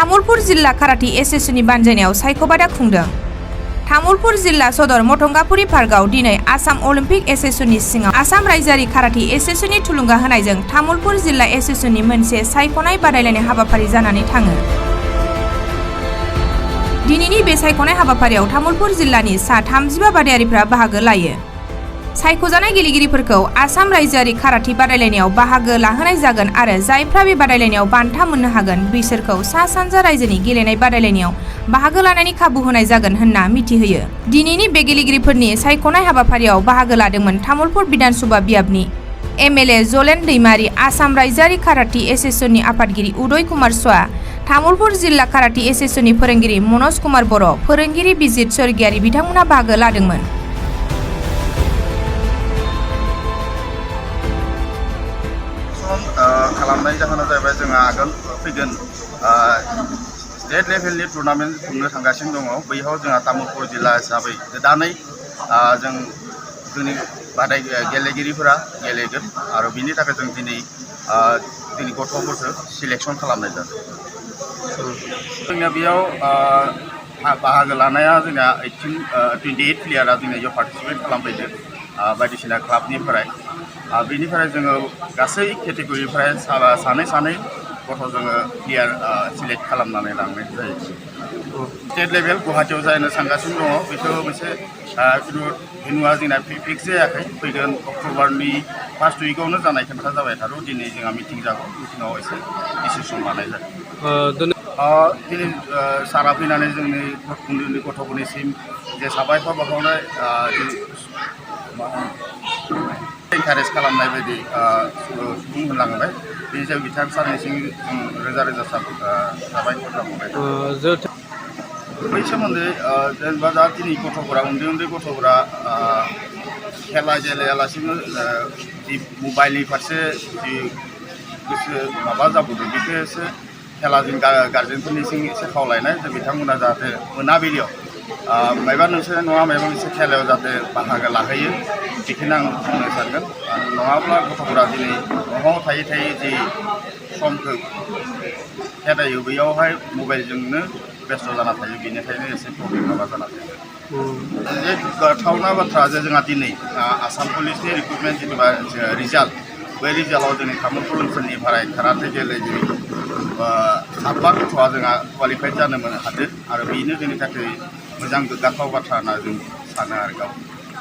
तामुलपुर जिल्ला काराटे एस'सनि बानजायनायाव सायख'बादा खुंदों। तामुलपुर जिल्ला सदर मथंगापुरि पार्कआव दिनै आसाम अलिम्पिक एस'सनि सिङाव आसाम रायजोआरि काराटे एस'सनि थुलुंगा होनायजों तामुलपुर जिल्ला एस'सनि मोनसे सायख'नाय बादायलायनाय हाबाफारि जानानै थाङो। दिनैनि बे सायख'नाय हाबाफारियाव तामुलपुर जिल्लानि सा 35 बादायारिफ्रा बाहागो लायो। सायख'जानाय गेलेगिरिफोरखौ आसाम रायजोआरि काराटे बादायलायनायाव बाहागो लाहोनाय जागोन आरो जायफ्रा बे बादायलायनायाव बान्था मोननो हागोन बिसोरखौ सा सानजा रायजोनि गेलेनाय बादायलायनायाव बाहागो लानायनि खाबु होनाय जागोन होनना मिथिहोयो। दिनैनि बे गेलेगिरिफोरनि सायख'नाय हाबाफारियाव बाहागो लादोंमोन तामुलपुर बिधानसभा बियाबनि एमएलए जलेन दैमारी, आसाम रायजोआरि काराटे एस'सनि आफादगिरि उदय कुमार शाह, तामुलपुर जिल्ला काराटे एस'सनि फोरोंगिरि मनज कुमार बर', फोरोंगिरि बिजित स्वर्गियारि बिथांमोना बाहागो लादोंमोन। खालामनाय जाहोना जाहैबाय जोंहा आगोल फैगोन स्टेट लेभेलनि टुर्नामेन्ट खुंनो थांगासिनो दङ। बैयाव जोंहा तामुलपुर जिल्ला हिसाबै गोदानै जोंनि गेलेगिरिफोरा गेलेगोन आरो बिनि थाखाय जों दिनै जोंनि गथ'फोरखौ सिलेक्सन खालामनाय जादों। जोंनिया बेयाव बाहागो लानाया जोंना 28 प्लेयारा जोंना बेयाव पार्टिसिपेट खालामफैदों बायदिसिना क्लाबनिफ्राय। बेनिफ्राय जोङो गासै केटेगरिनिफ्राय सानै गथ' जोङो प्लेयार सिलेक्ट खालामनानै लांनाय जायो। स्टेट लेभेल गुवाहाटियाव जानो सानगासिनो दङ। बेखौ मोनसे भेनुआ जोंना फिक्स जायाखै। फैगोन अक्ट'बरनि फार्स्ट उइकआवनो जानाय खोथा जाबाय थारो। दिनै जोंहा मिटिं जागोन। मिटिङाव एसे डिसिसन लानाय जागोन। दिनै सारा फैनानै जोंनि उन्दै गथ'फोरनिसिम जे साबायखर बावहरनाय एनकारेज खालामनाय बायदि सुबुं होनलांबाय। बेनि सायाव बिथां सारनिसिम रोजा रोजा साबायखर बावहरनाय। बै सोमोन्दै जेनेबा दा दिनै गथ'फोरा उन्दै गथ'फोरा खेला गेलेयालासिनो जि मबाइलनि फारसे जि गोसो माबा जाबोदों बेखौ एसे खेलाजों गार्जेनफोरनिसिम एसे खावलायनाय जे बिथांमोना जाहाथे मोनाबिलियाव मायबा मोनसे नङा मायबा मोनसे खेलायाव जाहाथे बाहागो लाहैयो बेखौनो आं बुंनो सानगोन। नङाब्ला गथ'फोरा दिनै न'आव थायै जि समखौ खेदायो बैयावहाय मबाइलजोंनो बेस्थ' जाना थायो। बेनिखायनो एसे प्रब्लेम माबा जाना थायो। जे गोथावना बाथ्रा जे जोंहा दिनै आसाम पुलिसनि रिक्रुटमेन्ट जेनेबा रिजाल्ट, बै रिजाल्टआव जोंनि तामुलपुर ओनसोलनिफ्राय काराटे गेलेगिरि 7 गथ'आ जोंहा क्वालिफाइड जानो हादों आरो बेनो जोंनि थाखाय मोजां गोग्गाथाव बाथ्रा होनना जों सानो आरो गाव